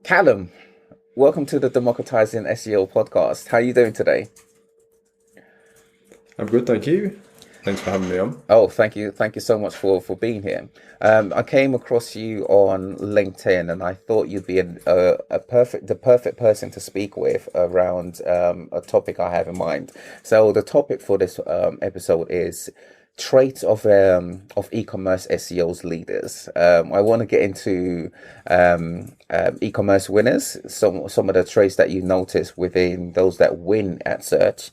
Callum, welcome to the Democratizing SEO podcast. How are you doing today? I'm good, thank you. Thanks for having me on. Oh, thank you. Thank you so much for being here. I came across you on LinkedIn and I thought you'd be the perfect person to speak with around a topic I have in mind. So the topic for this episode is traits of e-commerce SEOs leaders. I want to get into e-commerce winners, some of the traits that you notice within those that win at search,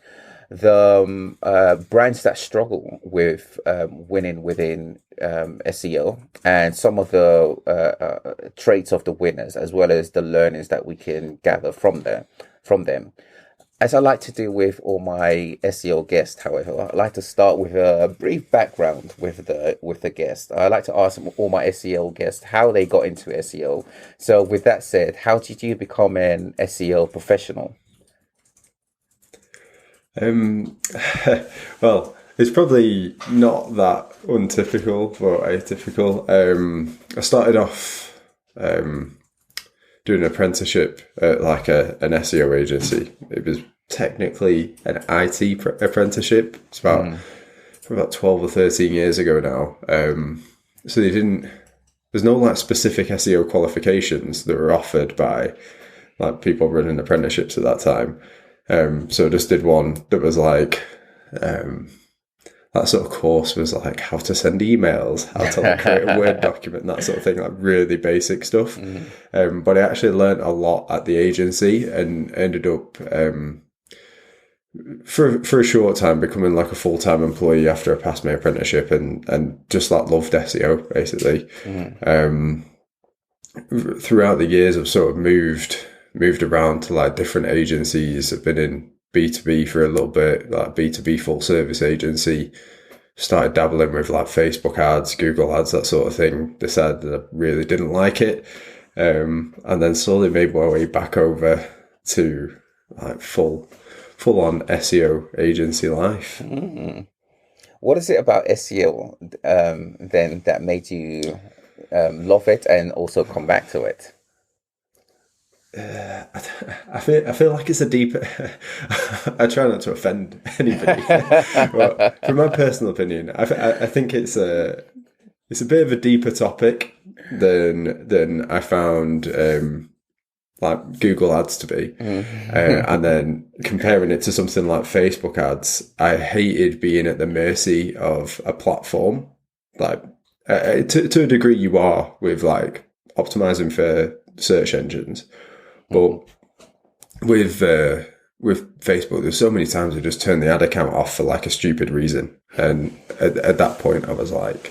the brands that struggle with winning within SEO, and some of the traits of the winners, as well as the learnings that we can gather from them. As I like to do with all my SEO guests, however, I like to start with a brief background with the guest. I like to ask all my SEO guests how they got into SEO. So, with that said, how did you become an SEO professional? Um, well, it's probably not that untypical, but atypical. I started off doing an apprenticeship at like an SEO agency. It was technically an IT apprenticeship. It's about 12 or 13 years ago now. So they didn't. There's no like specific SEO qualifications that were offered by like people running apprenticeships at that time. So I just did one that was like, that sort of course was like how to send emails, how to like create a Word document, that sort of thing, like really basic stuff. But I actually learned a lot at the agency and ended up, for a short time becoming like a full-time employee after I passed my apprenticeship and just like loved SEO basically. Throughout the years I've sort of moved around to like different agencies. I've been in B2B for a little bit, like B2B full service agency. Started dabbling with like Facebook ads, Google ads, that sort of thing. Decided that I really didn't like it. And then slowly made my way back over to like full on SEO agency life. What is it about SEO then that made you love it and also come back to it? I feel like it's a deeper. I try not to offend anybody, but from my personal opinion, I think it's a bit of a deeper topic than I found like Google ads to be, and then comparing it to something like Facebook ads, I hated being at the mercy of a platform. Like to a degree, you are with like optimizing for search engines. But with Facebook, there's so many times I just turn the ad account off for like a stupid reason. And at that point, I was like,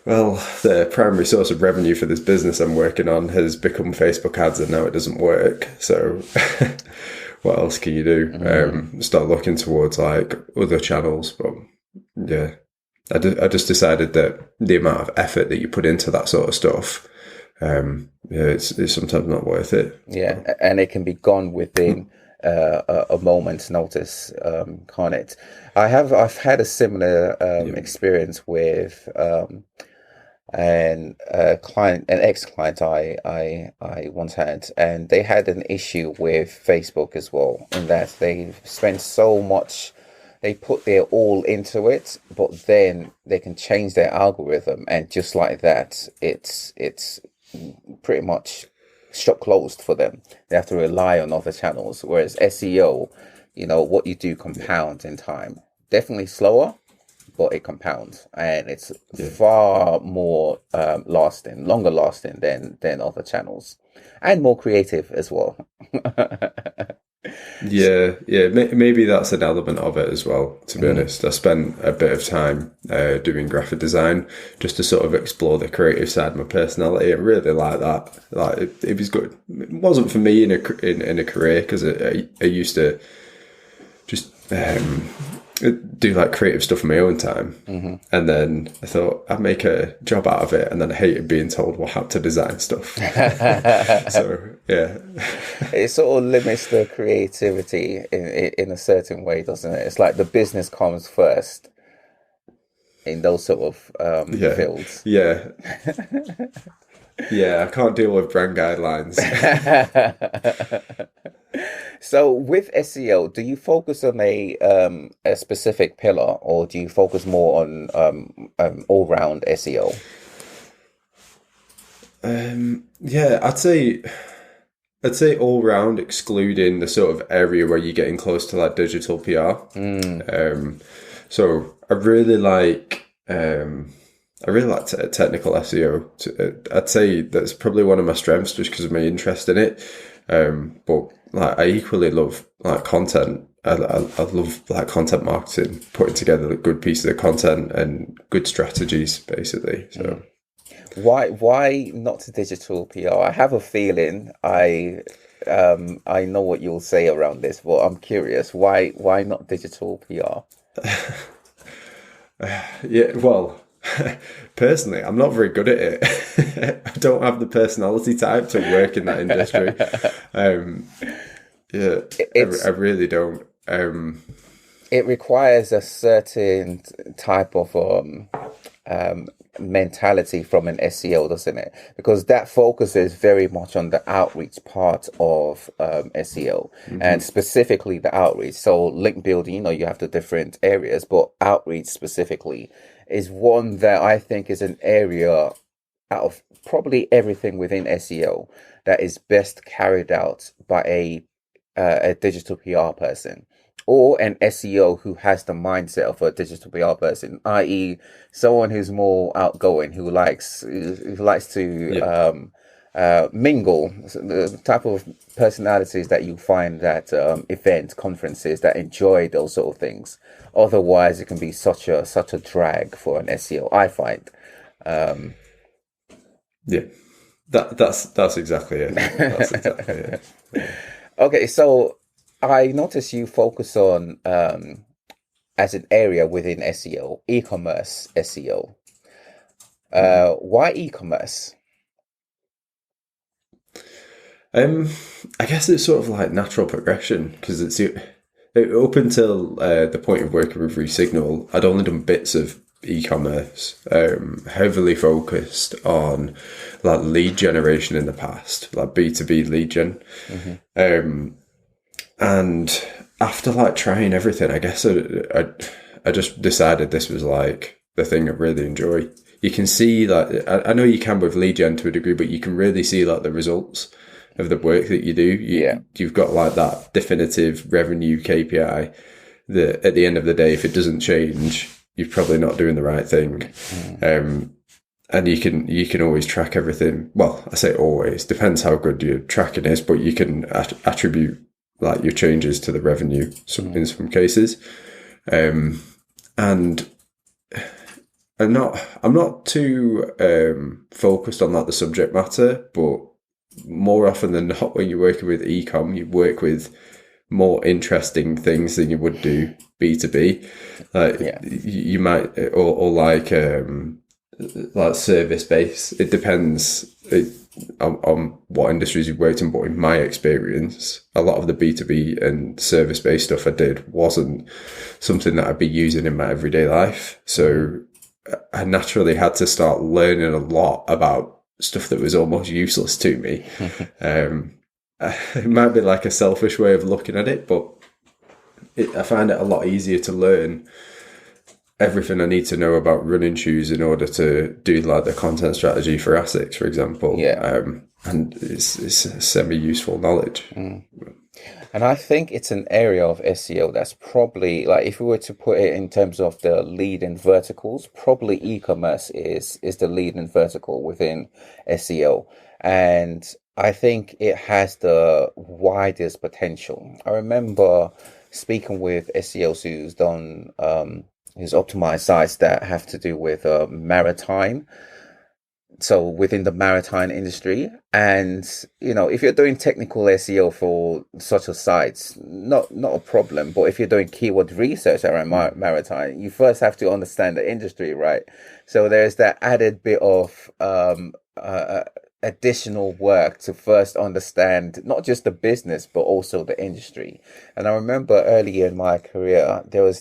well, the primary source of revenue for this business I'm working on has become Facebook ads and now it doesn't work. So what else can you do? Start looking towards like other channels. But yeah, I just decided that the amount of effort that you put into that sort of stuff, yeah, it's sometimes not worth it. Yeah, and it can be gone within a moment's notice, can't it? I've had a similar experience with an ex-client I once had, and they had an issue with Facebook as well, in that they spend so much. They put their all into it, but then they can change their algorithm, and just like that, it's pretty much shop closed for them. They have to rely on other channels. Whereas SEO, what you do compounds in time. Definitely slower, but it compounds, and it's far more longer lasting than other channels, and more creative as well. Yeah, maybe that's an element of it as well, to be honest. I spent a bit of time doing graphic design just to sort of explore the creative side of my personality. I really like that. Like it was good. It wasn't for me in a career, because I used to just do like creative stuff in my own time, and then I thought I'd make a job out of it, and then I hated being told how to design stuff. So yeah, It sort of limits the creativity in a certain way, doesn't it? It's like the business comes first in those sort of yeah, fields. yeah. Yeah, I can't deal with brand guidelines. So with SEO, do you focus on a specific pillar, or do you focus more on all round SEO? Yeah, I'd say all round, excluding the sort of area where you're getting close to like digital PR. Mm, So I really like technical SEO. I'd say that's probably one of my strengths just because of my interest in it. But like I equally love like content. I love like content marketing, putting together good pieces of content and good strategies, basically. So. mm. Why not digital PR? I have a feeling I know what you'll say around this, but I'm curious. Why not digital PR? Yeah, well, personally, I'm not very good at it. I don't have the personality type to work in that industry. Um, yeah, I It's really don't. it requires a certain type of um, mentality from an SEO, doesn't it? Because that focuses very much on the outreach part of SEO, and Mhm. specifically the outreach. So link building, you have the different areas, but outreach specifically is one that I think is an area out of probably everything within SEO that is best carried out by a digital PR person or an SEO who has the mindset of a digital PR person, i.e., someone who's more outgoing, who likes to Yeah, mingle, so the type of personalities that you find at events, conferences that enjoy those sort of things. Otherwise, it can be such a drag for an SEO, I find. Um, yeah. That's exactly it. That's exactly it. Yeah. Okay, so I notice you focus on as an area within SEO, e-commerce SEO. Mhm. Why e-commerce? Um, I guess it's sort of like natural progression because up until the point of working with Resignal, I'd only done bits of e-commerce, heavily focused on like lead generation in the past, like B2B lead gen. Hmm. Um, and after like trying everything, I guess I just decided this was like the thing I really enjoy. You can see like I know you can with lead gen to a degree, but you can really see like the results of the work that you do. Yeah. You've got like that definitive revenue KPI that at the end of the day, if it doesn't change, you're probably not doing the right thing. Mm. Um, and you can always track everything. Well, I say always, depends how good your tracking is, but you can attribute like your changes to the revenue in Mm. some cases. Um, and I'm not too focused on like the subject matter, but more often than not, when you're working with ecom, you work with more interesting things than you would do B2B. Like Yeah. you might, or like service based. It depends on what industries you've worked in, but in my experience, a lot of the B2B and service based stuff I did wasn't something that I'd be using in my everyday life. Mm. So I naturally had to start learning a lot about stuff that was almost useless to me. Um, it might be like a selfish way of looking at it, but I find it a lot easier to learn everything I need to know about running shoes in order to do like the content strategy for ASICs, for example. Yeah. And it's semi-useful knowledge. Mm. And I think it's an area of SEO that's probably like if we were to put it in terms of the lead in verticals, probably e-commerce is the lead in vertical within SEO. And I think it has the widest potential. I remember speaking with SEOs who's optimized sites that have to do with maritime, so within the maritime industry. And if you're doing technical SEO for such a sites, not a problem. But if you're doing keyword research around maritime, you first have to understand the industry, right? So there's that added bit of additional work to first understand not just the business but also the industry. And I remember earlier in my career there was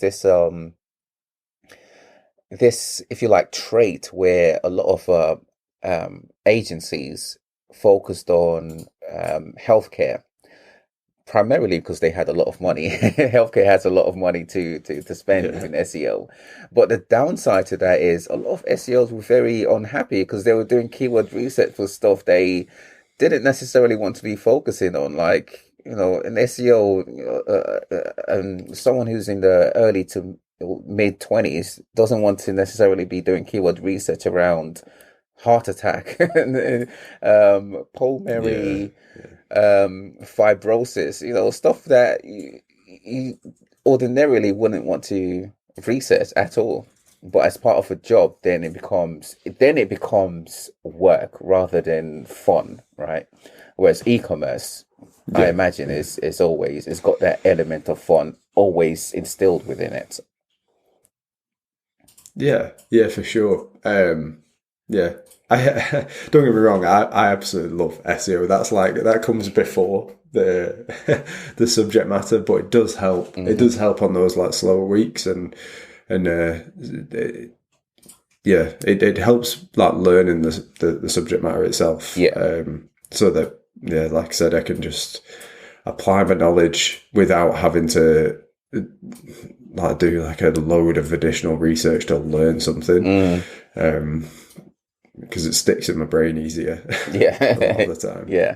this, if you like, trait where a lot of agencies focused on healthcare, primarily because they had a lot of money. Healthcare has a lot of money to spend within SEO. But the downside to that is a lot of SEOs were very unhappy because they were doing keyword research for stuff they didn't necessarily want to be focusing on. Like, an SEO, someone who's in the early to mid 20s doesn't want to necessarily be doing keyword research around heart attack, pulmonary fibrosis, stuff that you ordinarily wouldn't want to research at all. But as part of a job, then it becomes work rather than fun, right? Whereas e-commerce, I imagine, is always, it's got that element of fun always instilled within it. Yeah, for sure. Yeah, I don't get me wrong. I absolutely love SEO. That comes before the the subject matter, but it does help. It does help on those like slower weeks, and it helps like learning the subject matter itself. So that like I said, I can just apply my knowledge without having to like do like a load of additional research to learn something. Because it sticks in my brain easier. A lot of the time. Yeah.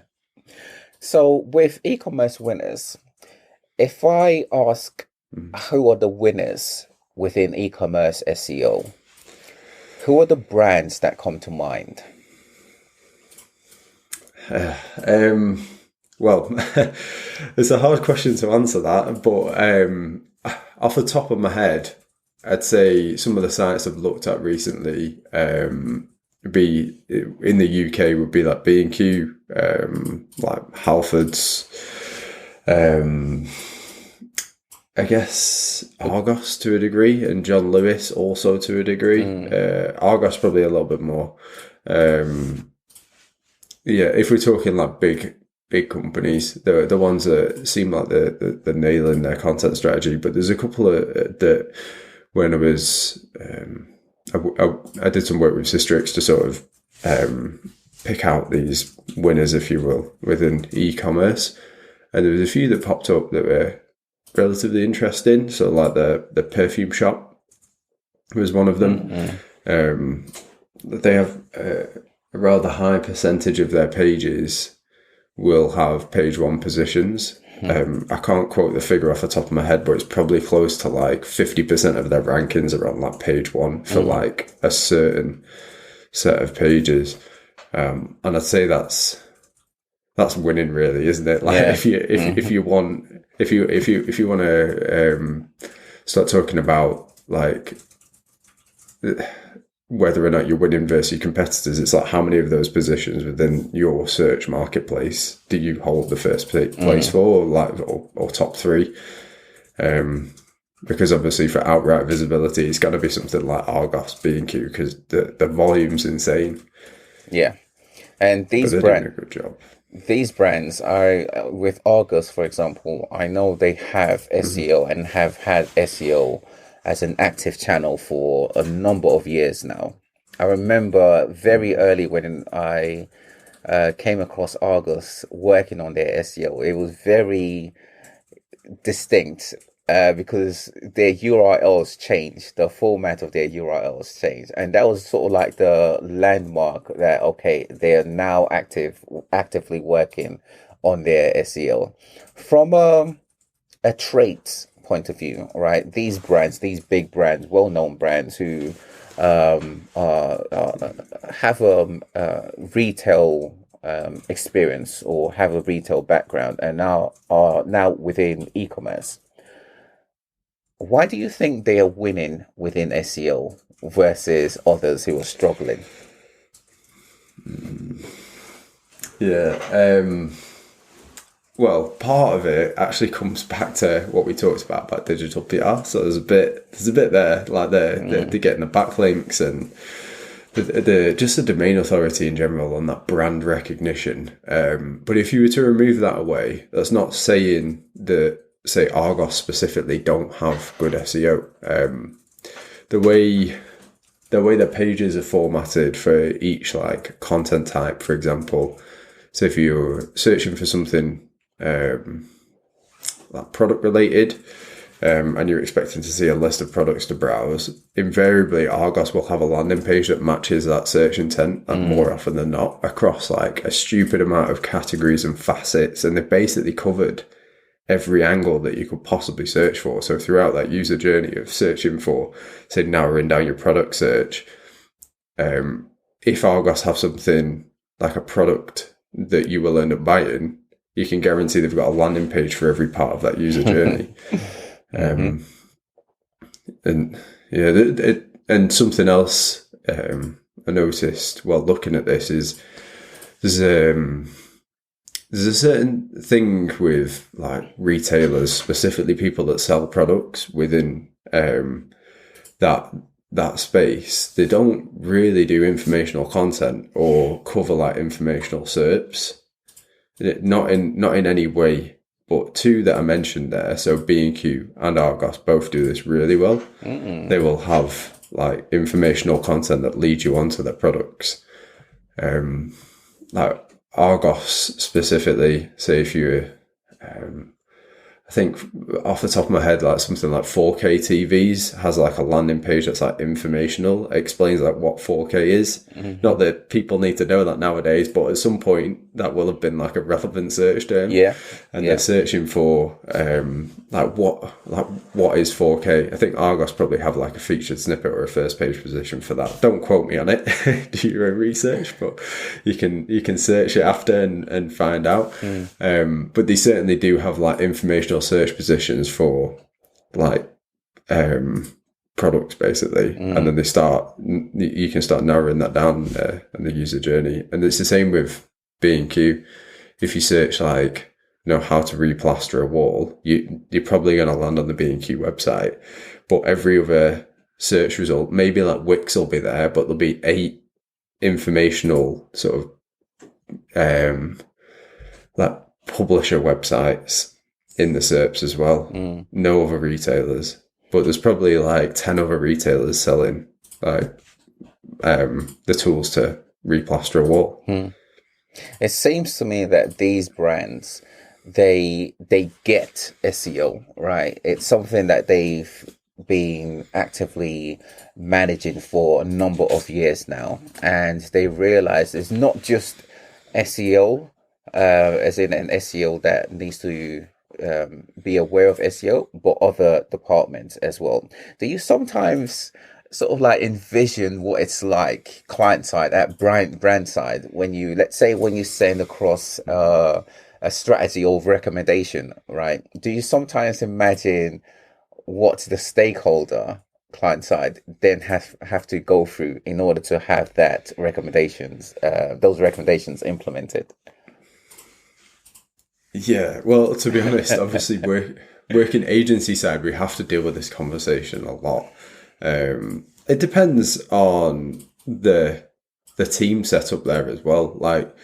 So with e-commerce winners, if I ask who are the winners within e-commerce SEO, who are the brands that come to mind? Well, it's a hard question to answer that, but off the top of my head, I'd say some of the sites I've looked at recently be in the UK would be like B&Q, like Halfords, I guess Argos to a degree, and John Lewis also to a degree. Argos probably a little bit more. If we're talking like big companies, the ones that seem like they're nailing their content strategy, but there's a couple of that when I was I did some work with Systrix to sort of pick out these winners, if you will, within e-commerce, and there was a few that popped up that were relatively interesting. So like the perfume shop was one of them. They have a rather high percentage of their pages will have page one positions. I can't quote the figure off the top of my head, but it's probably close to like 50% of their rankings are on like page one for like a certain set of pages. And I'd say that's winning, really, isn't it? Like if you want to start talking about like whether or not you're winning versus your competitors, it's like how many of those positions within your search marketplace do you hold the first place for, or top three? Because obviously for outright visibility, it's got to be something like Argos, B&Q, because the volume's insane. Yeah, and these brands doing a good job. These brands are, with Argos, for example, I know they have SEO and have had SEO as an active channel for a number of years now. I remember very early when I came across Argos working on their SEO, it was very distinct because their URLs changed, the format of their URLs changed. And that was sort of like the landmark that, okay, they are now actively working on their SEO. From a traits point of view, right? These brands, these big brands, well-known brands who have a retail experience or have a retail background and are now within e-commerce. Why do you think they are winning within SEO versus others who are struggling? Well, part of it actually comes back to what we talked about digital PR. So there's a bit there, like they're getting the backlinks and just the domain authority in general on that brand recognition. But if you were to remove that away, that's not saying that, say, Argos specifically don't have good SEO. The way the way that pages are formatted for each like content type, for example. So if you're searching for something like product related, and you're expecting to see a list of products to browse, invariably Argos will have a landing page that matches that search intent, and more often than not, across like a stupid amount of categories and facets, and they've basically covered every angle that you could possibly search for. So throughout that user journey of searching for, say, narrowing down your product search, if Argos have something like a product that you will end up buying, you can guarantee they've got a landing page for every part of that user journey. And yeah, and something else I noticed while looking at this is there's a certain thing with like retailers, specifically people that sell products within that space. They don't really do informational content or cover like informational SERPs, not in any way. But two that I mentioned there, so B&Q and Argos both do this really well. They will have like informational content that leads you onto their products. Like Argos specifically, say if you're, I think off the top of my head, like something like 4K TVs has like a landing page that's like informational. It explains like what 4K is. Not that people need to know that nowadays, but at some point that will have been like a relevant search term. And they're searching for what is 4K. I think Argos probably have like a featured snippet or a first page position for that. Don't quote me on it. Do your own research, but you can search it after and find out. But they certainly do have like informational search positions for like products basically, and then you can start narrowing that down in the user journey. And it's the same with B&Q. If you search like how to replaster a wall, you're probably going to land on the B&Q website, but every other search result, maybe like Wix will be there, but there'll be 8 informational sort of like publisher websites in the SERPs as well. No other retailers, but there's probably like 10 other retailers selling like the tools to replaster a wall. It seems to me that these brands, they get SEO, right? It's something that they've been actively managing for a number of years now, and they realize it's not just SEO, as in an SEO that needs to be aware of SEO, but other departments as well. Do you sometimes sort of like envision what it's like client side, at brand side, when you send across a strategy or recommendation, right? Do you sometimes imagine what the stakeholder client side then have to go through in order to have those recommendations implemented? Yeah, well, to be honest, obviously working agency side, we have to deal with this conversation a lot. It depends on the team setup there as well. Like,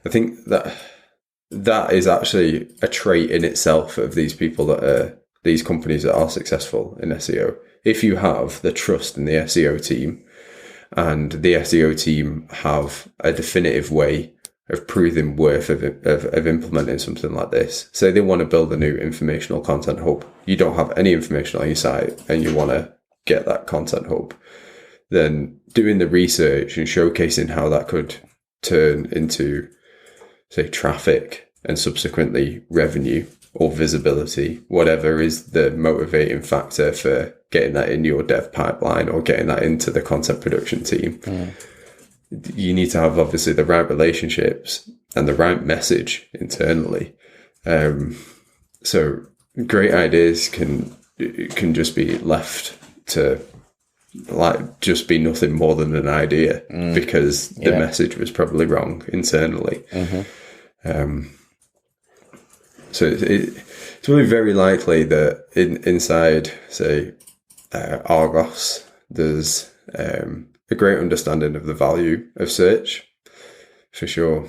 I think that is actually a trait in itself of these people these companies that are successful in SEO. If you have the trust in the SEO team, and the SEO team have a definitive way of proving worth of implementing something like this. Say they want to build a new informational content hub. You don't have any information on your site and you want to get that content hub. Then doing the research and showcasing how that could turn into, say, traffic and subsequently revenue or visibility, whatever is the motivating factor for getting that in your dev pipeline or getting that into the content production team. You need to have obviously the right relationships and the right message internally. So great ideas can just be left to like just be nothing more than an idea because the message was probably wrong internally. So it's really very likely that inside, say, Argos, there's a great understanding of the value of search, for sure.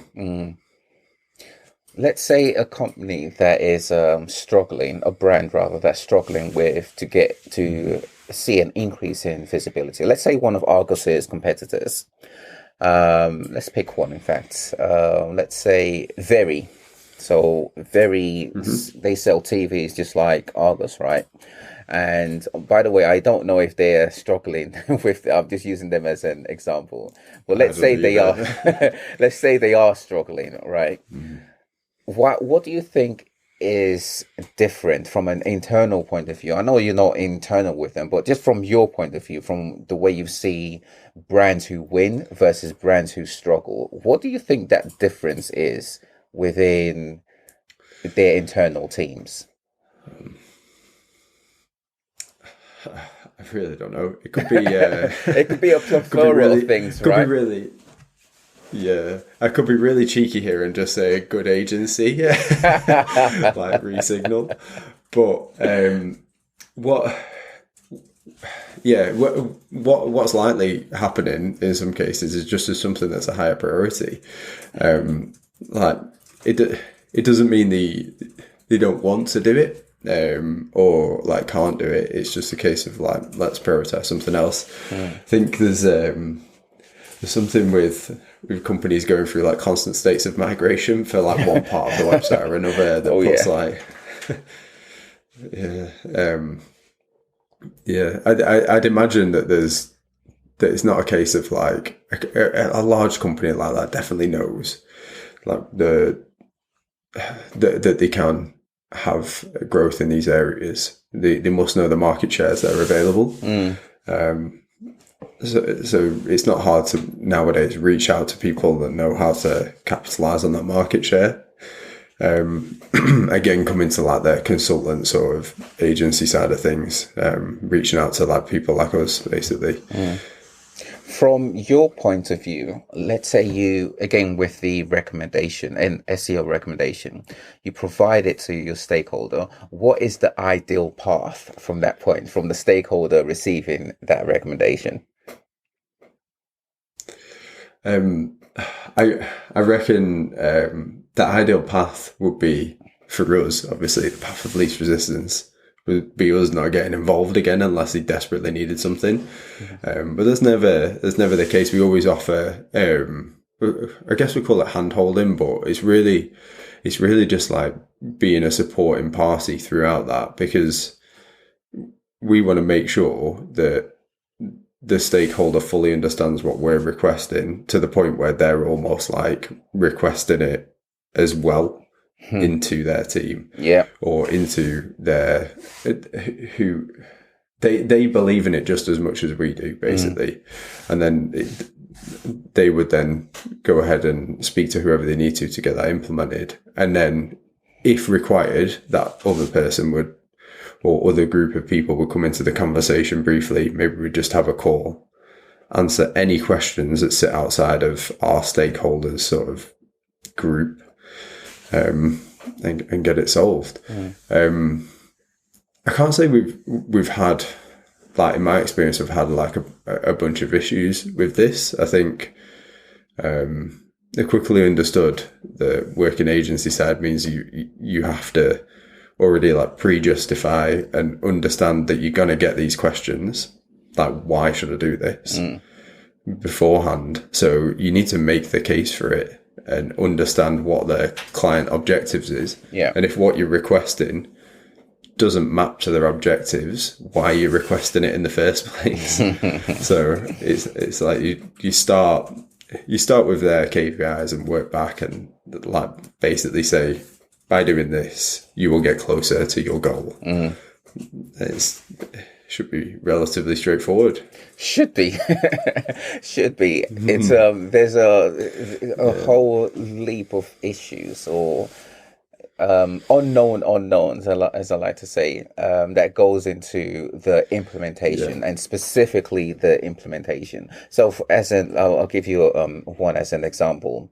Let's say a company that is struggling, a brand rather, that's struggling to get to see an increase in visibility. Let's say one of Argos's competitors. Let's pick one, in fact. Let's say Very. So Very, they sell TVs just like Argos, right? And by the way, I don't know if they're struggling with, I'm just using them as an example, but let's say they are, let's say they are struggling, right? What do you think is different from an internal point of view? I know you're not internal with them, but just from your point of view, from the way you see brands who win versus brands who struggle, what do you think that difference is within their internal teams? I really don't know. It could be it could be a plethora of things, right? Could be really, yeah. I could be really cheeky here and just say a good agency, like Resignal. But what's likely happening in some cases is just as something that's a higher priority. Like it doesn't mean they don't want to do it. Or like can't do it. It's just a case of like, let's prioritize something else. I think there's something with companies going through like constant states of migration for like one part of the website or another that puts like I'd imagine that it's not a case of like a large company like that definitely knows like that they can have growth in these areas. They must know the market shares that are available. So it's not hard to nowadays reach out to people that know how to capitalize on that market share. Again, coming to like the consultant sort of agency side of things, reaching out to like people like us, basically. From your point of view, let's say you, again, with the recommendation and SEO recommendation, you provide it to your stakeholder. What is the ideal path from that point, from the stakeholder receiving that recommendation? I reckon the ideal path would be for us, obviously, the path of least resistance would be us not getting involved again unless they desperately needed something. But that's never the case. We always offer, I guess we call it hand holding, but it's really just like being a supporting party throughout that, because we want to make sure that the stakeholder fully understands what we're requesting to the point where they're almost like requesting it as well into their team, or into their who they believe in it just as much as we do, basically. And then they would then go ahead and speak to whoever they need to get that implemented. And then, if required, that other person would, or other group of people would come into the conversation briefly. Maybe we just have a call, answer any questions that sit outside of our stakeholders sort of group, and get it solved. I can't say we've had, like, in my experience, I've had like a bunch of issues with this. I think I quickly understood the working agency side means you have to already like pre-justify and understand that you're going to get these questions, like, why should I do this, beforehand. So you need to make the case for it and understand what the client objectives is. And if what you're requesting doesn't map to their objectives, why are you requesting it in the first place? So it's like you start with their KPIs and work back and like basically say, by doing this, you will get closer to your goal. It should be relatively straightforward. Should be. It's there's a whole leap of issues or unknown unknowns, as I like to say, that goes into the implementation, and specifically the implementation. So, I'll give you one as an example.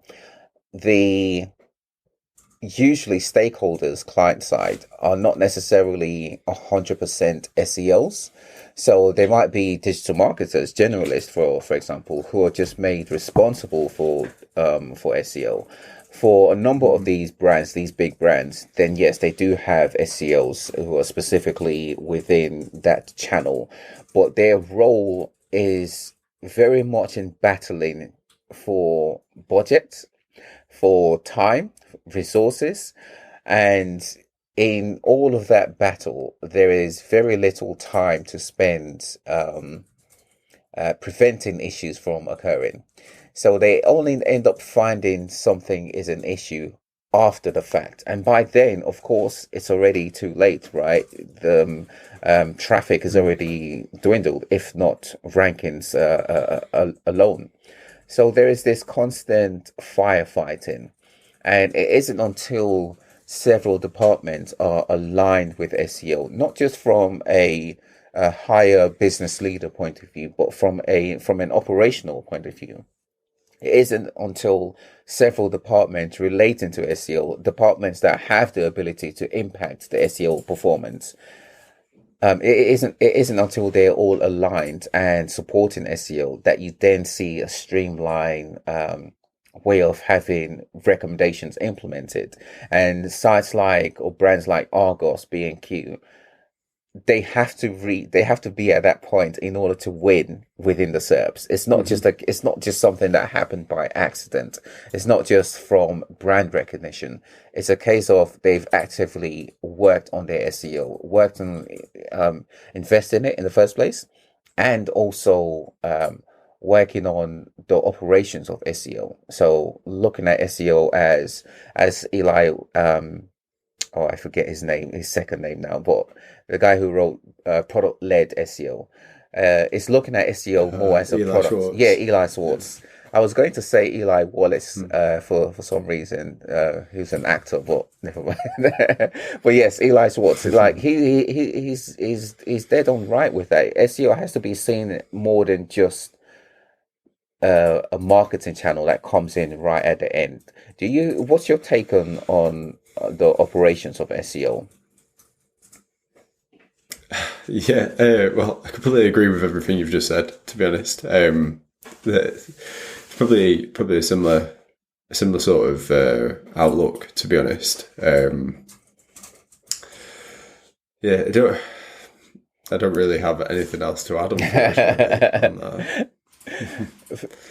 Usually stakeholders, client side, are not necessarily 100% SEOs. So they might be digital marketers, generalists, for example, who are just made responsible for SEO. for a number of these brands, these big brands, then yes, they do have SEOs who are specifically within that channel, but their role is very much in battling for budget, for time, resources, and in all of that battle, there is very little time to spend preventing issues from occurring. So they only end up finding something is an issue after the fact. And by then, of course, it's already too late, right? The traffic is already dwindled, if not rankings alone. So there is this constant firefighting. And it isn't until several departments are aligned with SEO, not just from a higher business leader point of view, but from an operational point of view. It isn't until several departments relating to SEO, departments that have the ability to impact the SEO performance, it isn't until they're all aligned and supporting SEO that you then see a streamlined way of having recommendations implemented. And sites like, or brands like Argos, B&Q, they have to be at that point in order to win within the SERPs. It's not it's not just something that happened by accident. It's not just from brand recognition. It's a case of they've actively worked on their SEO, worked on invest in it in the first place, and also working on the operations of SEO. So looking at SEO as Eli, I forget his second name now, but the guy who wrote product-led SEO is looking at SEO more as a Eli product. Schwartz. Yeah, Eli Schwartz. I was going to say Eli Wallace for some reason. Who's an actor, but never mind. But yes, Eli Schwartz. Like he's dead on right with that. SEO has to be seen more than just a marketing channel that comes in right at the end. What's your take on the operations of SEO? Yeah, well, I completely agree with everything you've just said, to be honest. It's probably a similar sort of outlook, to be honest. Yeah, I don't really have anything else to add, unfortunately, on that.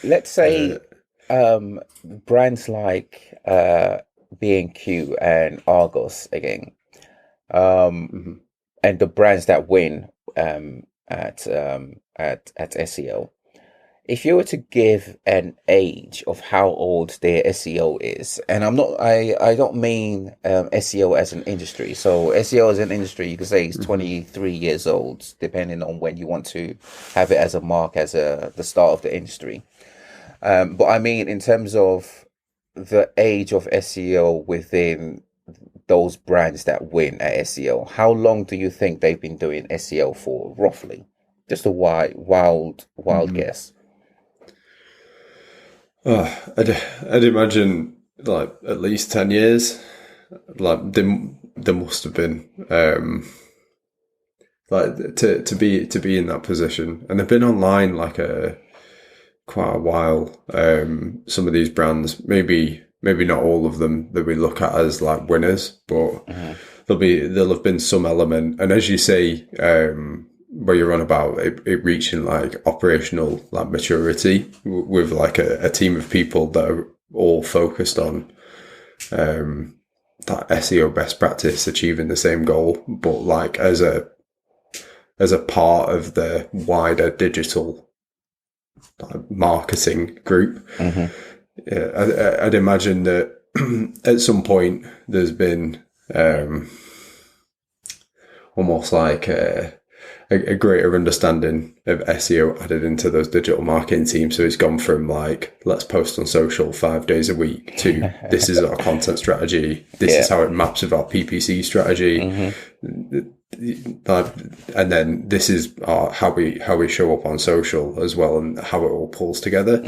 Let's say brands like B&Q and Argos again, and the brands that win at SEO. If you were to give an age of how old their SEO is, and I don't mean SEO as an industry. So SEO as an industry, you could say is 23 years old, depending on when you want to have it as a mark, as the start of the industry. But I mean, in terms of the age of SEO within those brands that win at SEO, how long do you think they've been doing SEO for, roughly? Just a wild guess. I'd imagine like at least 10 years. Like there must have been like to be in that position, and they've been online like quite a while. Some of these brands, maybe not all of them that we look at as like winners, but there'll have been some element. And as you say, where you're on about it reaching like operational like maturity with like a team of people that are all focused on that SEO best practice, achieving the same goal, but like as a part of the wider digital marketing group. Yeah, I'd imagine that at some point there's been almost like a greater understanding of SEO added into those digital marketing teams. So it's gone from like, let's post on social 5 days a week to this is our content strategy. This is how it maps with our PPC strategy. And then this is how we show up on social as well, and how it all pulls together.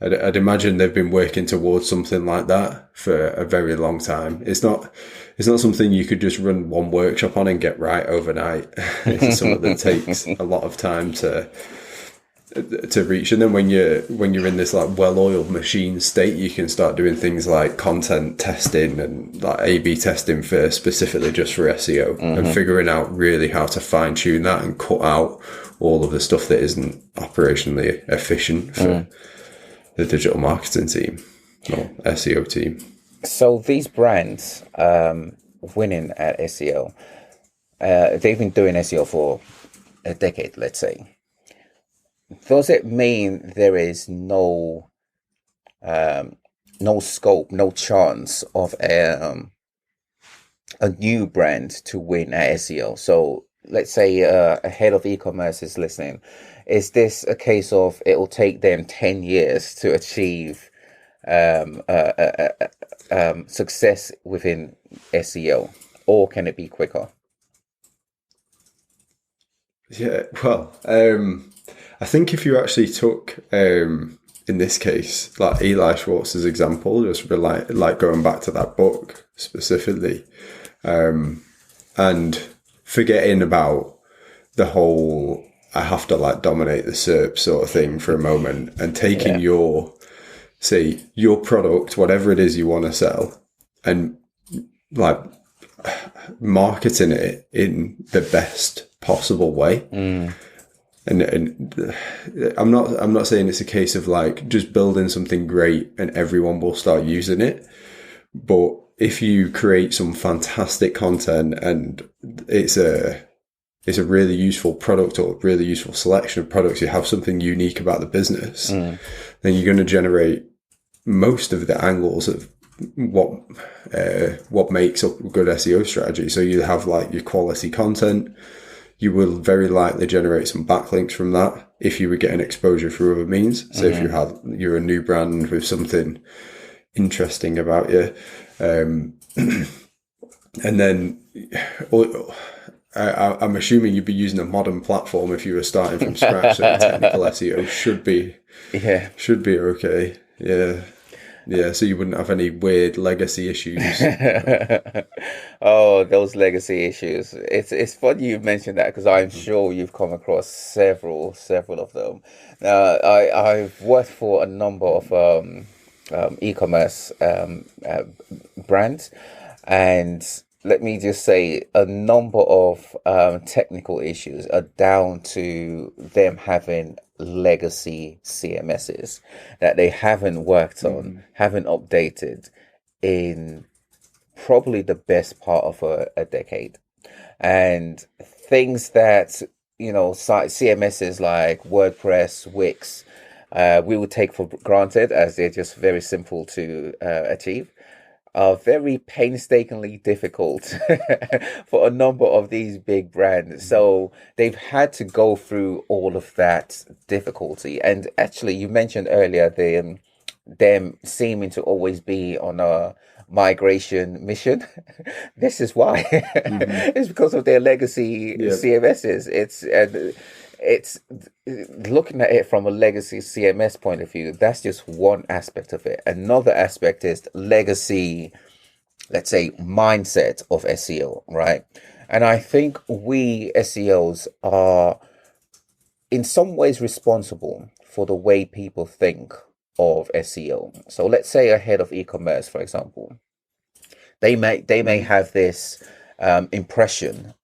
I'd imagine they've been working towards something like that for a very long time. It's not something you could just run one workshop on and get right overnight. It's something that takes a lot of time to to reach. And then when you're in this like well-oiled machine state, you can start doing things like content testing and like A/B testing for specifically just for SEO, and figuring out really how to fine tune that and cut out all of the stuff that isn't operationally efficient for the digital marketing team or SEO team. So these brands winning at SEO, they've been doing SEO for a decade, let's say. Does it mean there is no scope, no chance of a new brand to win at SEO? So let's say a head of e-commerce is listening. Is this a case of it will take them 10 years to achieve success within SEO, or can it be quicker? Yeah, well, I think if you actually took, in this case, like Eli Schwartz's example, just like going back to that book specifically, and forgetting about the whole I have to like dominate the SERP sort of thing for a moment, and taking your product, whatever it is you want to sell, and like marketing it in the best possible way. And I'm not saying it's a case of like just building something great and everyone will start using it, but if you create some fantastic content and it's a really useful product or really useful selection of products, you have something unique about the business, then you're going to generate most of the angles of what makes up a good SEO strategy. So you have like your quality content. You will very likely generate some backlinks from that if you were getting exposure through other means. So if you're a new brand with something interesting about you, and then I'm assuming you'd be using a modern platform if you were starting from scratch. So technical SEO should be okay. Yeah, so you wouldn't have any weird legacy issues. Oh, those legacy issues. It's funny you mentioned that, because I'm sure you've come across several of them. I've worked for a number of e-commerce brands, and let me just say a number of technical issues are down to them having legacy CMSs that they haven't worked on, haven't updated in probably the best part of a decade. And things that, CMSs like WordPress, Wix, we would take for granted as they're just very simple to achieve, are very painstakingly difficult for a number of these big brands. So they've had to go through all of that difficulty. And actually, you mentioned earlier them seeming to always be on a migration mission. This is why. It's because of their legacy CMSs. It's looking at it from a legacy CMS point of view. That's just one aspect of it. Another aspect is legacy, let's say, mindset of SEO, right? And I think we SEOs are in some ways responsible for the way people think of SEO. So let's say a head of e-commerce, for example, they may have this impression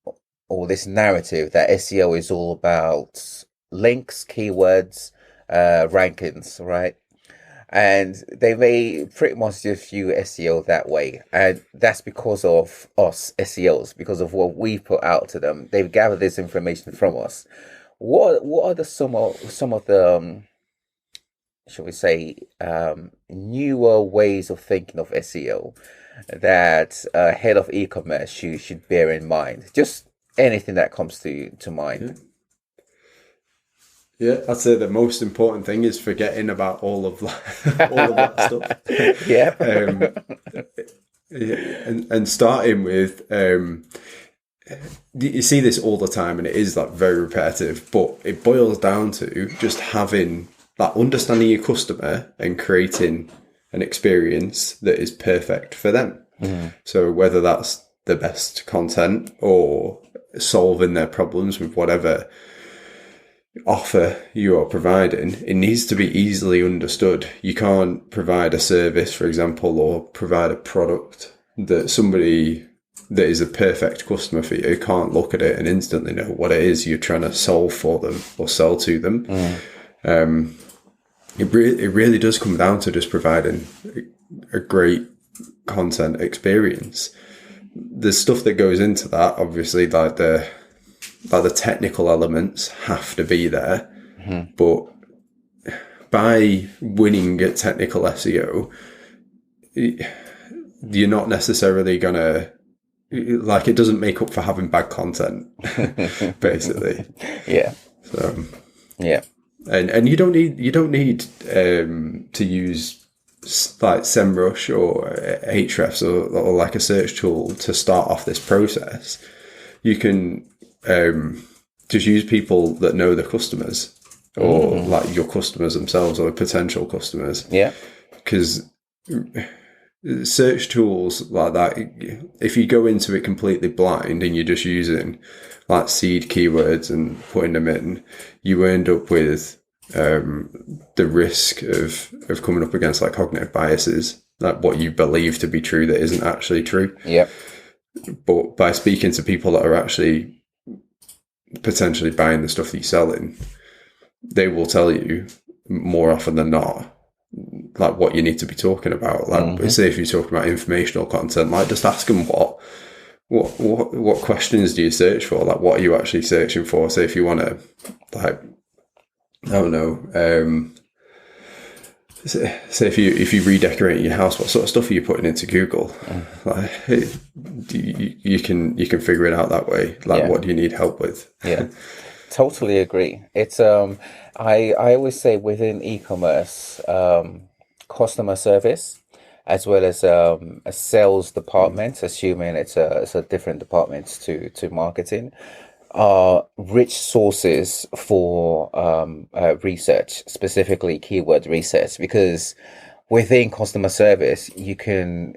or this narrative that SEO is all about links, keywords, rankings, right? And they may pretty much just view SEO that way. And that's because of us SEOs, because of what we put out to them. They've gathered this information from us. What are some of the shall we say, newer ways of thinking of SEO that a head of e-commerce should bear in mind? Just anything that comes to mind. Yeah, I'd say the most important thing is forgetting about all of that stuff. Yeah. And starting with, you see this all the time, and it is like very repetitive, but it boils down to just having that understanding your customer and creating an experience that is perfect for them. So whether that's the best content or solving their problems with whatever offer you are providing, it needs to be easily understood. You can't provide a service, for example, or provide a product that somebody that is a perfect customer for you can't look at it and instantly know what it is you're trying to solve for them or sell to them. It really does come down to just providing a great content experience. There's stuff that goes into that, obviously, like the technical elements have to be there, but by winning at technical SEO, you're not necessarily gonna, like, it doesn't make up for having bad content, basically. Yeah. So yeah, and you don't need to use like SEMrush or Ahrefs or like a search tool to start off this process. You can just use people that know the customers, or like your customers themselves or potential customers. Yeah. Because search tools like that, if you go into it completely blind and you're just using like seed keywords and putting them in, you end up with the risk of coming up against like cognitive biases, like what you believe to be true that isn't actually true. Yeah. But by speaking to people that are actually potentially buying the stuff that you're selling, they will tell you more often than not like what you need to be talking about. Like, say if you're talking about informational content, like just ask them what questions do you search for? Like, what are you actually searching for? Say if you want to, like, I don't know, say if you redecorate your house, what sort of stuff are you putting into Google? Like, you can figure it out that way. Like, what do you need help with? Yeah, totally agree. It's I always say within e-commerce, customer service as well as a sales department, assuming it's a different department to marketing, are rich sources for research, specifically keyword research, because within customer service, you can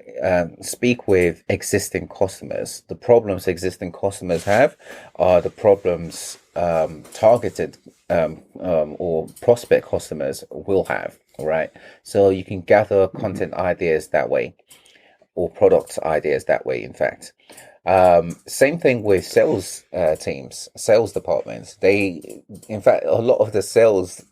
speak with existing customers. The problems existing customers have are the problems targeted or prospect customers will have, right? So you can gather content ideas that way, or product ideas that way, in fact. Same thing with sales teams, sales departments. They, in fact, a lot of the sales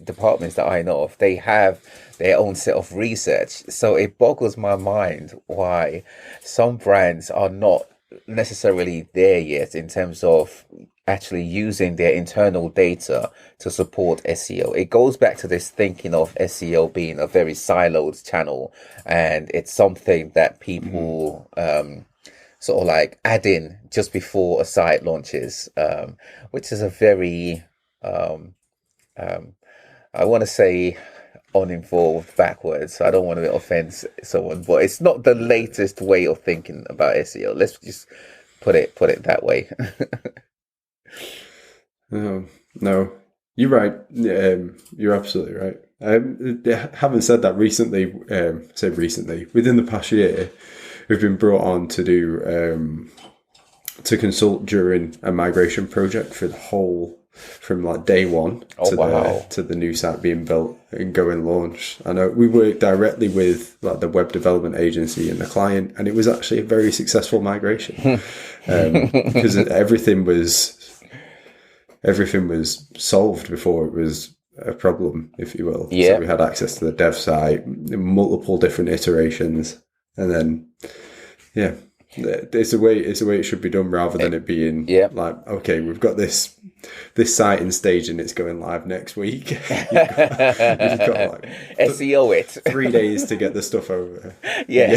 departments that I know of, they have their own set of research. So it boggles my mind why some brands are not necessarily there yet in terms of actually using their internal data to support SEO. It goes back to this thinking of SEO being a very siloed channel, and it's something that people sort of like add in just before a site launches, which is a very I want to say uninvolved, backwards. I don't want to offend someone, but it's not the latest way of thinking about SEO. Let's just put it that way. No, you're right. You're absolutely right. Having said that, recently, within the past year, we've been brought on to do to consult during a migration project for the whole, from like day one to the new site being built and going launch. I know we worked directly with like the web development agency and the client, and it was actually a very successful migration because everything was solved before it was a problem, if you will. Yeah. So we had access to the dev site, multiple different iterations, and then it's the way it should be done, rather than it being like, okay, we've got this site in stage and it's going live next week. You've got like SEO it 3 days to get the stuff over. Yeah,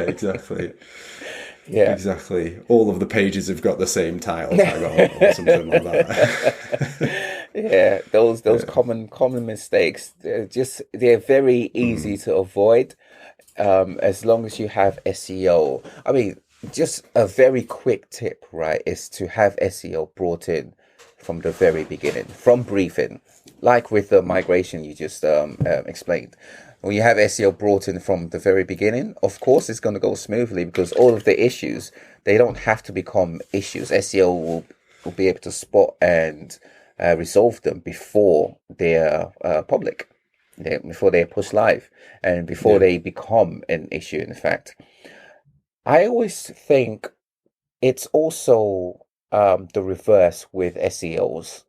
exactly. Yeah, exactly. All of the pages have got the same title tag on or something like that. Yeah, those common mistakes. They're very easy to avoid. As long as you have SEO. I mean, just a very quick tip, right, is to have SEO brought in from the very beginning, from briefing, like with the migration you just explained. When you have SEO brought in from the very beginning, of course, it's going to go smoothly, because all of the issues, they don't have to become issues. SEO will be able to spot and resolve them before they're public, before they're pushed live, and before they become an issue. In fact, I always think it's also the reverse with SEOs,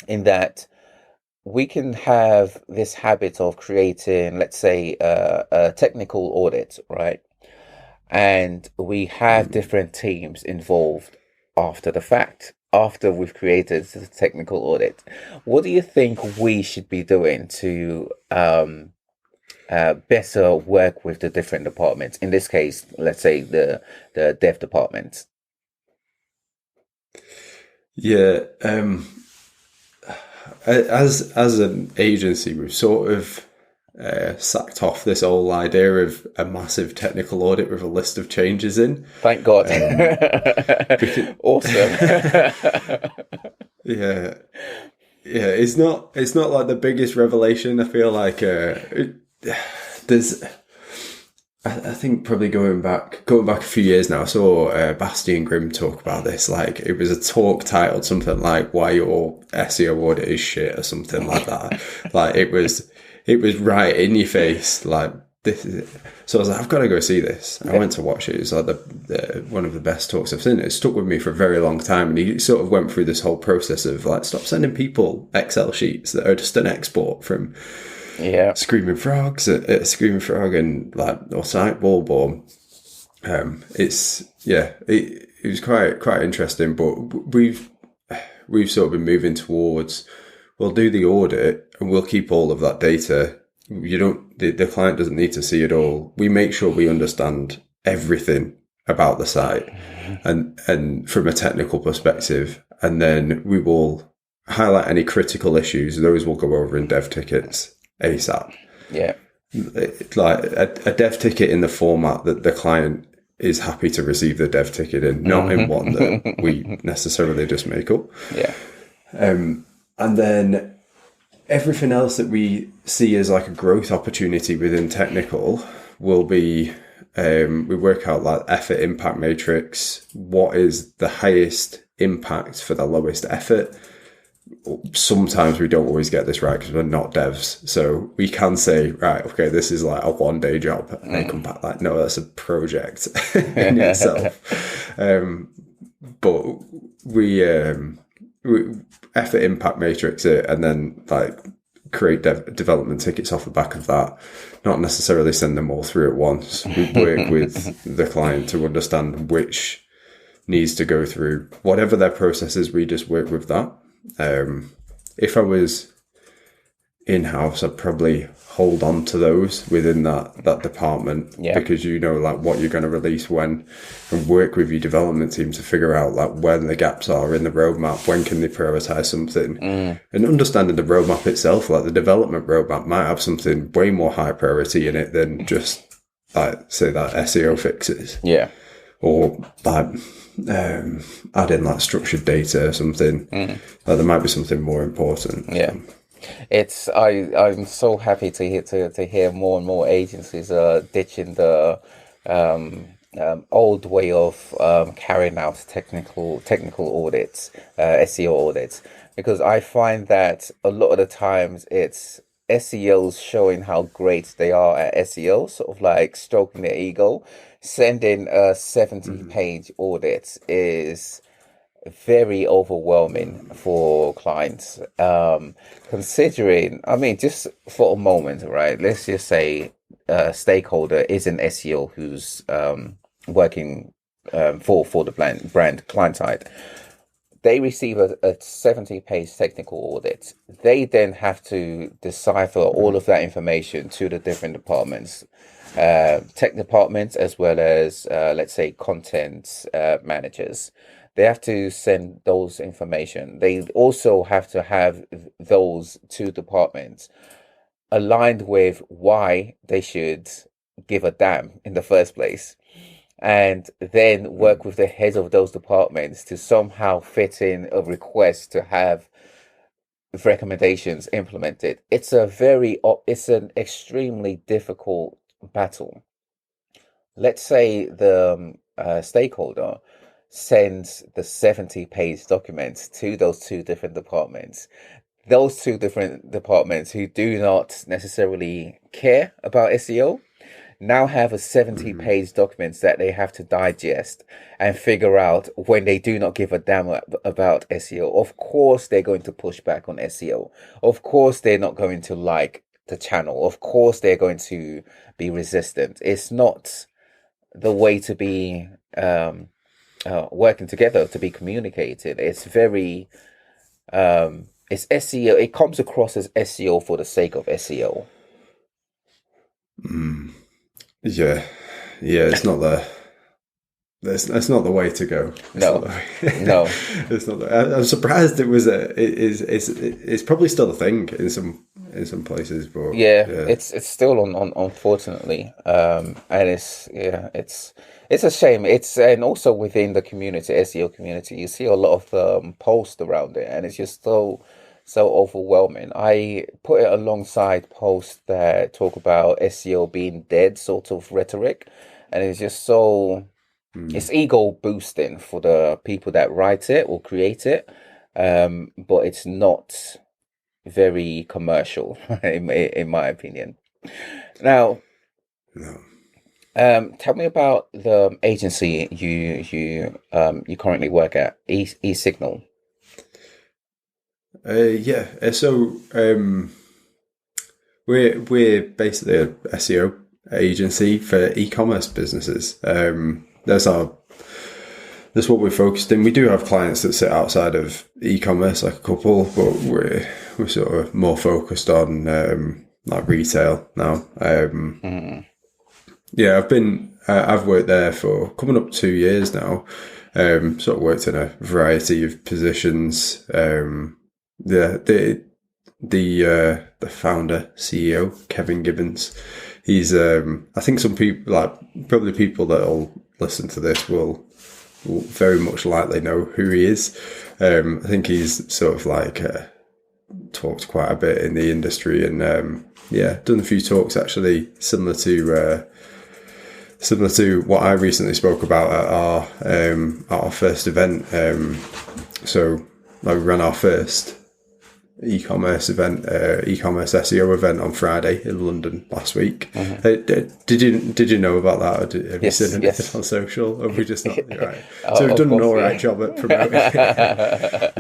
in that we can have this habit of creating, let's say, a technical audit, right? And we have different teams involved after the fact, after we've created the technical audit. What do you think we should be doing to better work with the different departments? In this case, let's say the dev department. Yeah. As an agency, we've sort of sacked off this whole idea of a massive technical audit with a list of changes in. Thank God. Awesome. Yeah. It's not like the biggest revelation. I feel like there's. I think probably going back a few years now, I saw Austine Grimm talk about this. Like, it was a talk titled something like "Why Your SEO Audit Is Shit" or something like that. Like, it was right in your face. Like, this is it. So I was like, I've got to go see this. I went to watch it. It's like the one of the best talks I've seen. It stuck with me for a very long time. And he sort of went through this whole process of like, stop sending people Excel sheets that are just an export from Screaming Frog and like, or Site Wallborn. It was quite interesting, but we've sort of been moving towards, we'll do the audit and we'll keep all of that data. The client doesn't need to see it all. We make sure we understand everything about the site and from a technical perspective, and then we will highlight any critical issues. Those will go over in dev tickets ASAP. Yeah. Like a dev ticket in the format that the client is happy to receive the dev ticket in, not in one that we necessarily just make up. Yeah. And then everything else that we see as like a growth opportunity within technical will be, we work out like effort impact matrix. What is the highest impact for the lowest effort? Sometimes we don't always get this right because we're not devs. So we can say, right, okay, this is like a 1-day job. And they come back like, no, that's a project in itself. But we effort impact matrix it, and then like create development tickets off the back of that. Not necessarily send them all through at once. We work with the client to understand which needs to go through. Whatever their process is, we just work with that. If I was in-house, I'd probably hold on to those within that department, because you know like what you're going to release when, and work with your development team to figure out like when the gaps are in the roadmap, when can they prioritize something, and understanding the roadmap itself. Like the development roadmap might have something way more high priority in it than just like say that SEO fixes, or like add in like structured data or something. Like there might be something more important. I'm so happy to hear more and more agencies ditching the old way of carrying out technical audits, SEO audits, because I find that a lot of the times it's SEOs showing how great they are at SEO, sort of like stroking their ego. Sending a 70-page audit is very overwhelming for clients. Considering, I mean, just for a moment, right? Let's just say a stakeholder is an SEO who's working for the brand client side. They receive a 70-page technical audit. They then have to decipher all of that information to the different departments, tech departments, as well as, let's say, content managers. They have to send those information. They also have to have those two departments aligned with why they should give a damn in the first place, and then work with the heads of those departments to somehow fit in a request to have recommendations implemented. It's an extremely difficult battle. Let's say the stakeholder sends the 70-page documents to those two different departments. Those two different departments who do not necessarily care about SEO now have a 70-page documents that they have to digest and figure out when they do not give a damn about SEO. Of course, they're going to push back on SEO. Of course, they're not going to like the channel. Of course, they're going to be resistant. It's not the way to be working together, to be communicated. It's very, it's SEO. It comes across as SEO for the sake of SEO. Yeah, it's not the. That's not the way to go. No. It's not. I'm surprised it was it's probably still a thing in some places, but it's still on unfortunately, and it's a shame. And also within the community, SEO community, you see a lot of posts around it, and it's just so overwhelming. I put it alongside posts that talk about SEO being dead, sort of rhetoric, and it's just so. It's ego boosting for the people that write it or create it, but it's not very commercial in my opinion. Now, tell me about the agency you currently work at, eSignal. So we're basically a SEO agency for e-commerce businesses. That's what we're focused in. We do have clients that sit outside of e-commerce, like a couple, but we're sort of more focused on like retail now. I've worked there for coming up 2 years now. Sort of worked in a variety of positions. The founder, CEO, Kevin Gibbons, he's I think some people, like probably people that'll listen to this will very much likely know who he is. I think he's sort of like talked quite a bit in the industry, and done a few talks actually similar to what I recently spoke about at our first event. So we ran our first e-commerce event, eCommerce SEO event on Friday in London last week. Did you know about that? Or have you seen anything on social? Or have we just not? Right. So we've done an all right job at promoting it.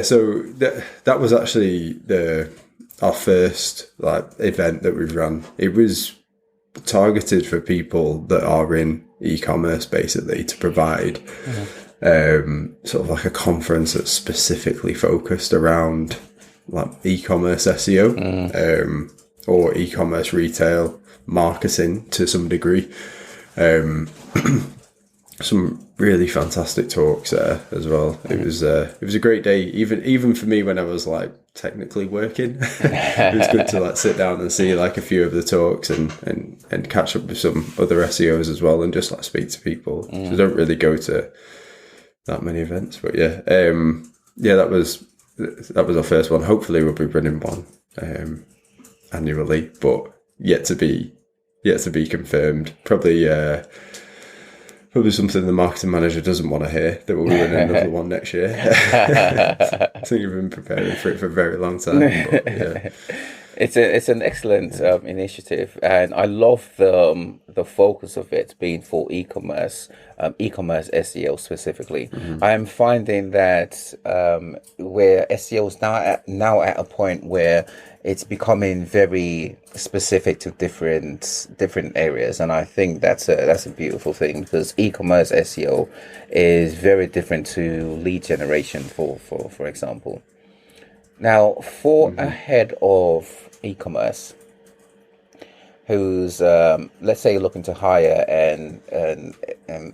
So that was actually our first event that we've run. It was targeted for people that are in e-commerce, basically, to provide sort of like a conference that's specifically focused around like e-commerce SEO or e-commerce retail marketing to some degree. Some really fantastic talks there as well. It was a great day, even for me when I was like technically working. It was good to like sit down and see like a few of the talks and catch up with some other SEOs as well, and just like speak to people. So I don't really go to that many events, but that was our first one. Hopefully we'll be running one annually, but yet to be confirmed. Probably something the marketing manager doesn't want to hear, that we'll be running another one next year. I think we've been preparing for it for a very long time, but yeah. It's an excellent initiative, and I love the focus of it being for e-commerce SEO specifically. I'm finding that where SEO is now at a point where it's becoming very specific to different areas, and I think that's a beautiful thing, because e-commerce SEO is very different to lead generation, for example. Now, for a head of e-commerce who's, let's say, looking to hire an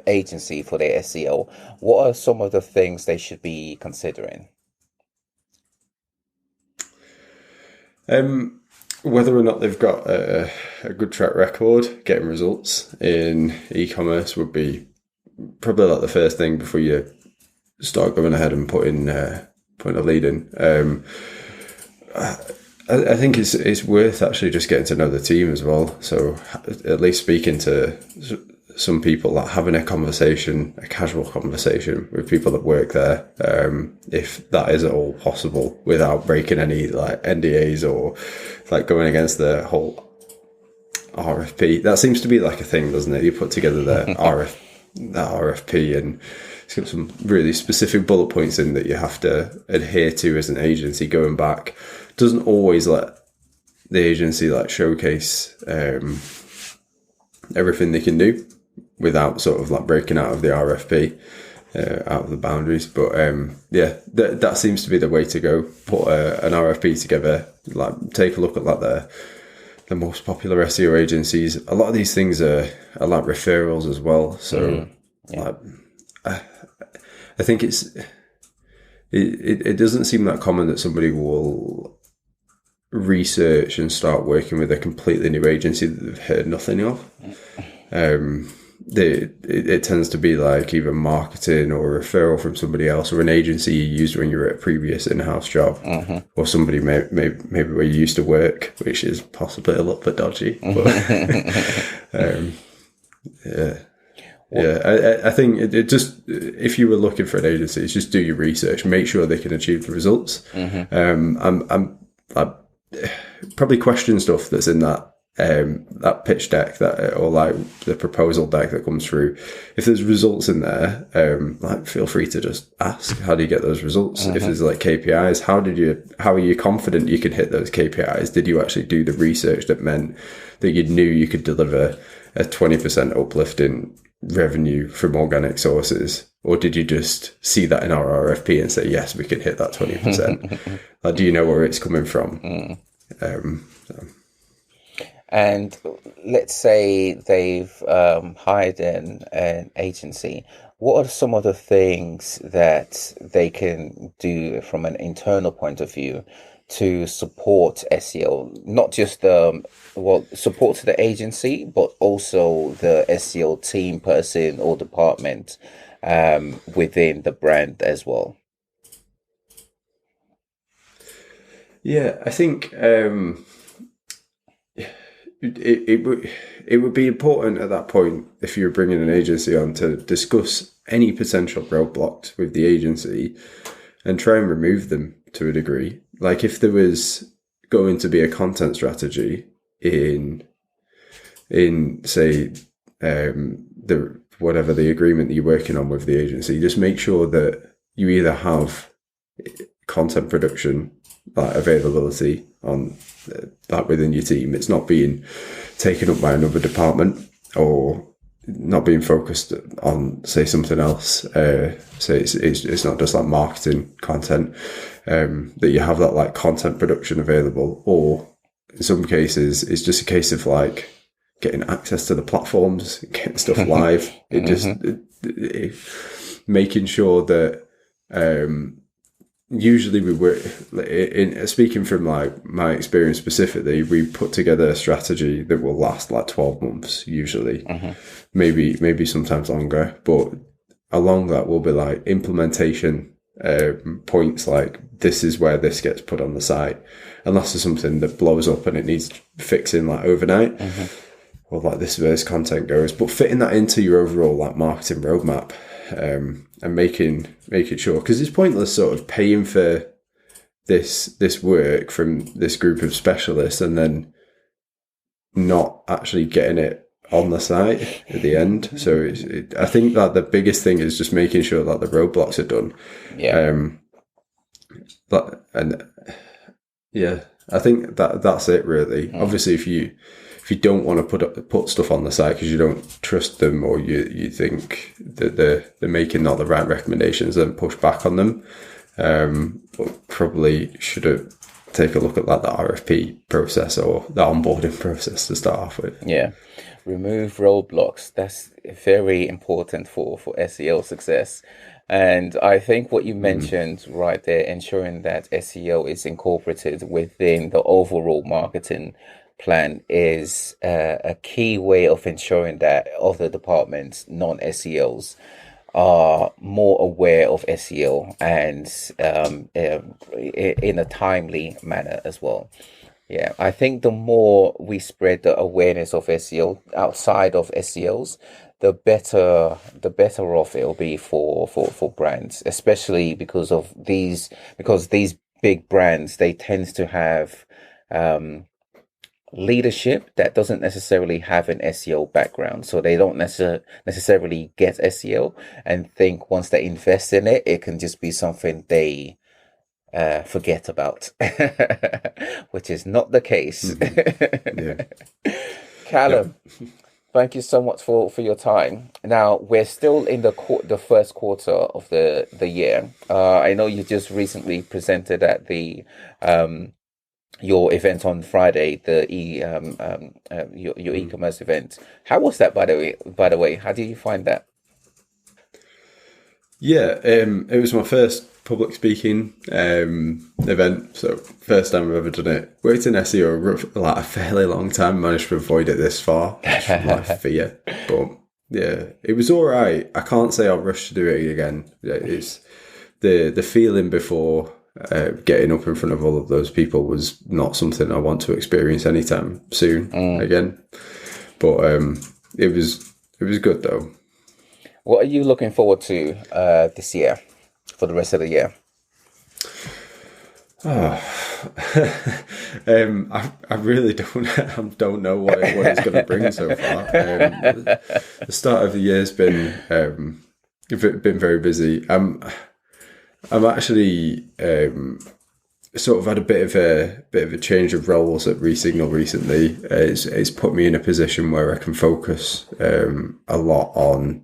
agency for their SEO, what are some of the things they should be considering? Whether or not they've got a good track record getting results in e-commerce would be probably like the first thing before you start going ahead and putting a lead in. I think it's worth actually just getting to know the team as well. So at least speaking to some people like having a casual conversation with people that work there, if that is at all possible without breaking any like NDAs or like going against the whole RFP. That seems to be like a thing, doesn't it? You put together the RFP, and it's got some really specific bullet points in that you have to adhere to as an agency. Going back, doesn't always let the agency like showcase everything they can do without sort of like breaking out of the RFP, out of the boundaries. But that seems to be the way to go. Put an RFP together, like take a look at like the most popular SEO agencies. A lot of these things are like referrals as well. So like, I think it doesn't seem that common that somebody will research and start working with a completely new agency that they've heard nothing of. It tends to be like either marketing or a referral from somebody else, or an agency you used when you were at a previous in-house job, or somebody maybe where you used to work, which is possibly a little bit dodgy. But I think it just, if you were looking for an agency, it's just do your research, make sure they can achieve the results. I probably question stuff that's in that pitch deck or like the proposal deck that comes through. If there's results in there, like feel free to just ask, how do you get those results? If there's like KPIs, how are you confident you can hit those KPIs? Did you actually do the research that meant that you knew you could deliver a 20% uplift in revenue from organic sources? Or did you just see that in our RFP and say, yes, we can hit that 20%? Like, do you know where it's coming from? And let's say they've hired an agency. What are some of the things that they can do from an internal point of view to support SEO? Not just support the agency, but also the SEO team, person or department within the brand as well. Yeah, I think it would be important at that point, if you're bringing an agency on, to discuss any potential roadblocks with the agency and try and remove them to a degree. Like if there was going to be a content strategy in say whatever the agreement that you're working on with the agency, just make sure that you either have content production, like availability on that within your team. It's not being taken up by another department or not being focused on, say, something else. Say it's not just like marketing content, that you have that like content production available, or in some cases it's just a case of like getting access to the platforms, getting stuff live. Making sure that usually we work in, speaking from like my experience specifically, we put together a strategy that will last like 12 months usually, maybe sometimes longer, but along that will be like implementation points, like this is where this gets put on the site, unless there's something that blows up and it needs fixing like overnight, or like this is where this content goes, but fitting that into your overall like marketing roadmap. And making sure, because it's pointless sort of paying for this work from this group of specialists and then not actually getting it on the site at the end. So I think that the biggest thing is just making sure that the roadblocks are done. I think that's it really. Obviously, if you don't want to put stuff on the site because you don't trust them, or you think that they're making not the right recommendations, then push back on them. But probably should have take a look at like the RFP process or the onboarding process to start off with. Yeah, remove roadblocks. That's very important for SEO success. And I think what you mentioned right there, ensuring that SEO is incorporated within the overall marketing plan, is a key way of ensuring that other departments, non-SEOs, are more aware of SEO and in a timely manner as well. Yeah, I think the more we spread the awareness of SEO outside of SEOs, the better off it'll be for brands, especially because these big brands, they tend to have um leadership that doesn't necessarily have an SEO background. So they don't necessarily get SEO and think once they invest in it, it can just be something they forget about, which is not the case. Yeah. Yep. Callum, thank you so much for your time. Now we're still in the first quarter of the year. I know you just recently presented at the your event on Friday, the your e-commerce event. How was that, by the way? By the way, how did you find that? Yeah, it was my first public speaking event, so first time I've ever done it. Worked in SEO like a fairly long time, managed to avoid it this far, just from like fear. But yeah, it was all right. I can't say I'll rush to do it again. It's the feeling before getting up in front of all of those people was not something I want to experience anytime soon again. But it was good though. What are you looking forward to this year for the rest of the year? I really don't know what it's going to bring so far. The start of the year's been very busy. I'm actually sort of had a bit of a change of roles at Resignal recently. It's put me in a position where I can focus a lot on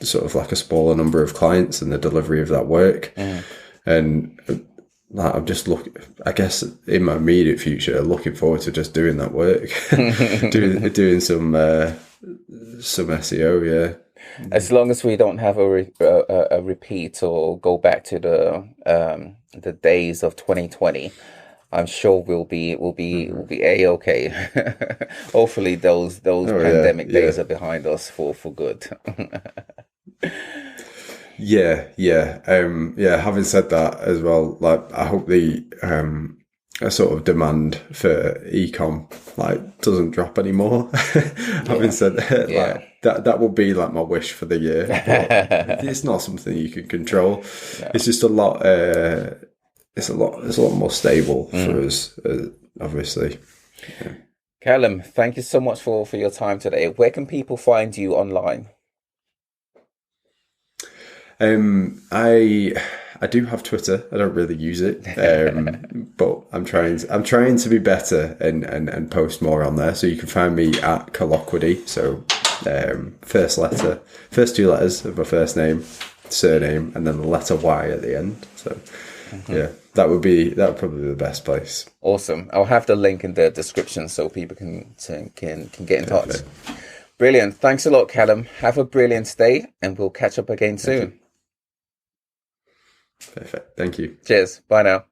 sort of like a smaller number of clients and the delivery of that work. And like, I'm just I guess in my immediate future, looking forward to just doing that work, doing some SEO. Yeah. As long as we don't have a repeat or go back to the days of 2020, I'm sure we'll be a-okay. Hopefully those pandemic days are behind us for good. Yeah. Having said that as well, like I hope the a sort of demand for ecom like doesn't drop anymore. Having said that, like that would be like my wish for the year. But it's not something you can control. No. It's just a lot. It's a lot more stable for us, obviously. Yeah. Callum, thank you so much for your time today. Where can people find you online? I do have Twitter. I don't really use it, but I'm trying to be better and post more on there. So you can find me at Callum Lockwood. So first two letters of my first name, surname, and then the letter Y at the end. So yeah, that would probably be the best place. Awesome. I'll have the link in the description so people can get in touch. Brilliant. Thanks a lot, Callum. Have a brilliant day, and we'll catch up again soon. Perfect. Thank you. Cheers. Bye now.